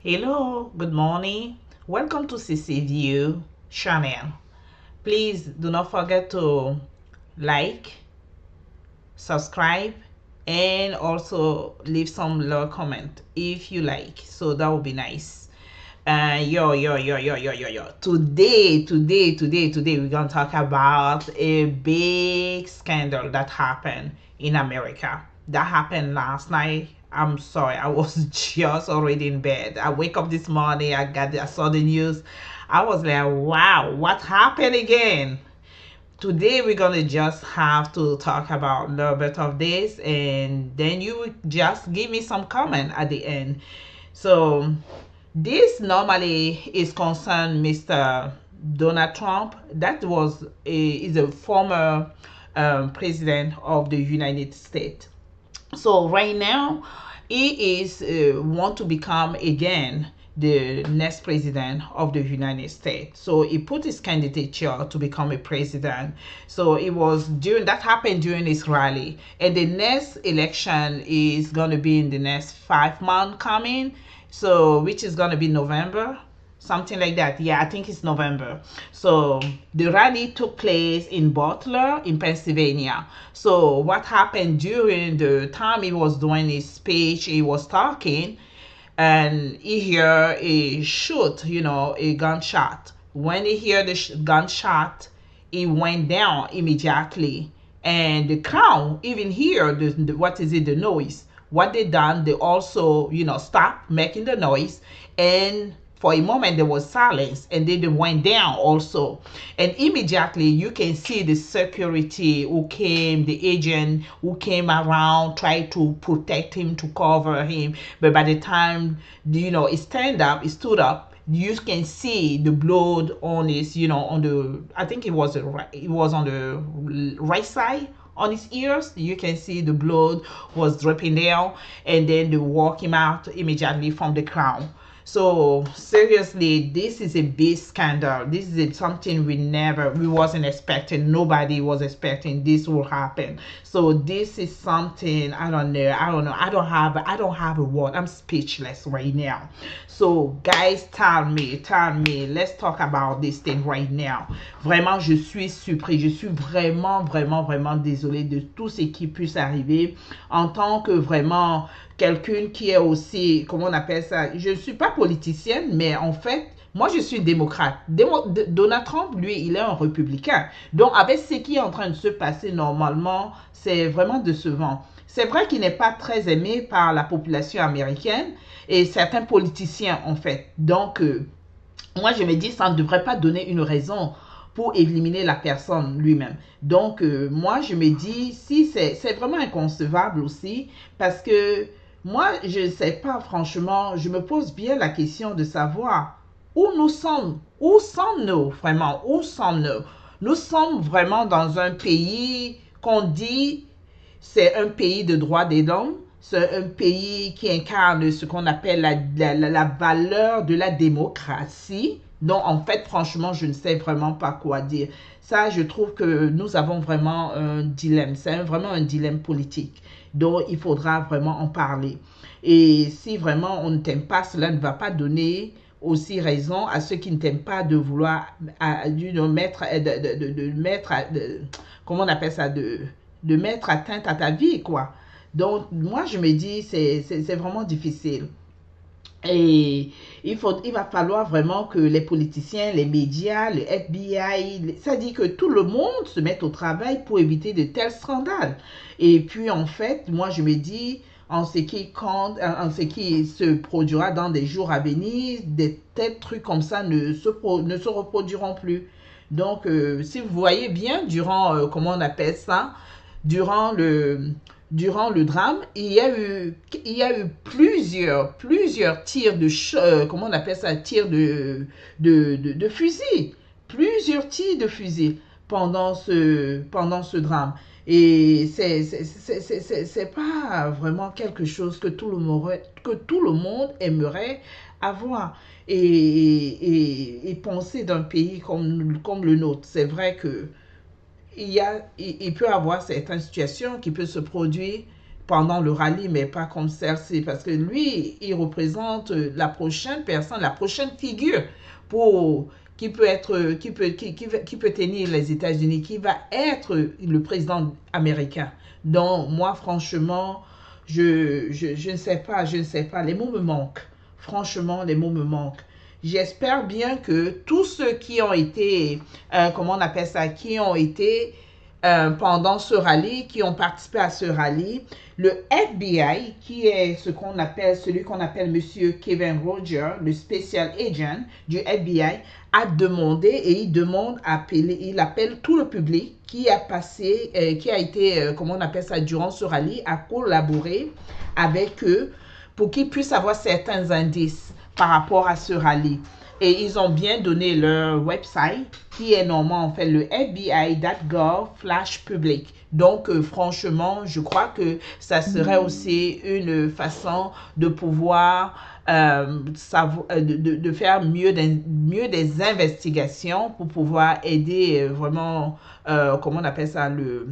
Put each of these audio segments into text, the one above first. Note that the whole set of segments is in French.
Hello, good morning. Welcome to CC View channel. Please do not forget to like, subscribe, and also leave some little comment if you like. So that would be nice. Yo. Today, we're gonna talk about a big scandal that happened in America. That happened last night. I'm sorry, I was just already in bed. I wake up this morning, I saw the news. I was like, wow, what happened again? Today we're gonna just have to talk about a little bit of this, and then you just give me some comment at the end. So this normally is concerned Mr. Donald Trump. That was is a former president of the United States. So right now, he is want to become again the next president of the United States. So he put his candidature to become a president. So it was during that happened during his rally, and the next election is going to be in the next 5 months coming. So which is going to be November, something like that. Yeah, I think it's November. So the rally took place in Butler in Pennsylvania. So what happened during the time he was doing his speech, he was talking, and he hear a shoot, a gunshot. When he hear the gunshot, he went down immediately, and the crowd even hear what is it, the noise. What they done, they also stopped making the noise, and for a moment there was silence, and then they went down also, and immediately you can see the security who came, the agent who came around, tried to protect him, to cover him. But by the time he stood up, you can see the blood on his, on the, I think it was on the right side on his ears. You can see the blood was dripping down, and then they walk him out immediately from the crowd. So seriously, this is a big scandal. This is something we wasn't expecting. Nobody was expecting this will happen. So this is something, I don't know. I don't have a word. I'm speechless right now. So guys, tell me. Let's talk about this thing right now. Vraiment, je suis surpris. Je suis vraiment désolée de tout ce qui puisse arriver en tant que vraiment quelqu'un qui est aussi, comment on appelle ça, je ne suis pas politicienne, mais en fait, moi je suis démocrate. Donald Trump, lui, il est un républicain. Donc avec ce qui est en train de se passer normalement, c'est vraiment décevant. C'est vrai qu'il n'est pas très aimé par la population américaine et certains politiciens en fait. Donc moi je me dis, ça ne devrait pas donner une raison pour éliminer la personne lui-même. Donc moi je me dis, si c'est vraiment inconcevable aussi, parce que moi, je ne sais pas, franchement, je me pose bien la question de savoir où nous sommes. Où sommes-nous, vraiment? Où sommes-nous? Nous sommes vraiment dans un pays qu'on dit c'est un pays de droits des hommes. C'est un pays qui incarne ce qu'on appelle la valeur de la démocratie. Donc, en fait, franchement, je ne sais vraiment pas quoi dire. Ça, je trouve que nous avons vraiment un dilemme. C'est vraiment un dilemme politique. Donc, il faudra vraiment en parler. Et si vraiment on ne t'aime pas, cela ne va pas donner aussi raison à ceux qui ne t'aiment pas de vouloir mettre, comment on appelle ça, de mettre atteinte à ta vie, quoi. Donc, moi, je me dis, c'est vraiment difficile. Et il va falloir vraiment que les politiciens, les médias, le FBI, ça dit que tout le monde se mette au travail pour éviter de tels scandales. Et puis, en fait, moi, je me dis, en ce qui compte, en ce qui se produira dans des jours à venir, des tels trucs comme ça ne se reproduiront plus. Donc, si vous voyez bien, durant, comment on appelle ça, durant le, durant le drame, il y a eu plusieurs tirs comment on appelle ça, tirs de fusil. Plusieurs tirs de fusil pendant ce drame. Et c'est pas vraiment quelque chose que tout le monde aimerait avoir et penser d'un pays comme le nôtre. C'est vrai que il peut y avoir certaines situations qui peuvent se produire pendant le rallye, mais pas comme celle-ci, parce que lui, il représente la prochaine personne, la prochaine figure pour qui peut être, qui peut tenir les États-Unis, qui va être le président américain. Donc, moi, franchement, je ne sais pas, je ne sais pas, les mots me manquent. Franchement, les mots me manquent. J'espère bien que tous ceux qui ont été, comment on appelle ça, qui ont été pendant ce rallye, qui ont participé à ce rallye, le FBI, qui est ce qu'on appelle, celui qu'on appelle Monsieur Kevin Rogers, le special agent du FBI, a demandé et il demande appeler, il appelle tout le public qui a passé, qui a été, comment on appelle ça, durant ce rallye, à collaborer avec eux pour qu'ils puissent avoir certains indices par rapport à ce rallye. Et ils ont bien donné leur website qui est normalement en fait le FBI.gov/public. Donc franchement, je crois que ça serait aussi une façon de pouvoir de faire mieux des investigations pour pouvoir aider vraiment, comment on appelle ça, le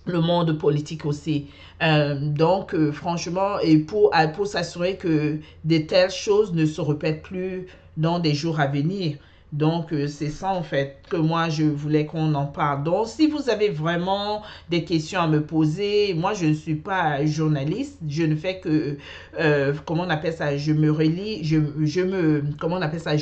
monde politique aussi. Donc, franchement, et pour s'assurer que de telles choses ne se répètent plus dans des jours à venir. Donc, c'est ça en fait que moi, je voulais qu'on en parle. Donc, si vous avez vraiment des questions à me poser, moi, je ne suis pas journaliste. Je ne fais que, comment on appelle ça, je me relis, comment on appelle ça,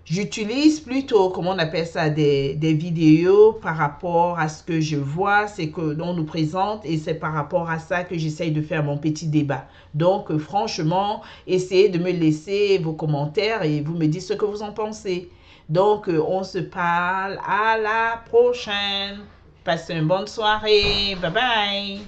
j'utilise plutôt, comment on appelle ça, des vidéos par rapport à ce que je vois, c'est que l'on nous présente et c'est par rapport à ça que j'essaye de faire mon petit débat. Donc, franchement, essayez de me laisser vos commentaires et vous me dites ce que vous en pensez. Donc, on se parle à la prochaine. Passez une bonne soirée. Bye bye.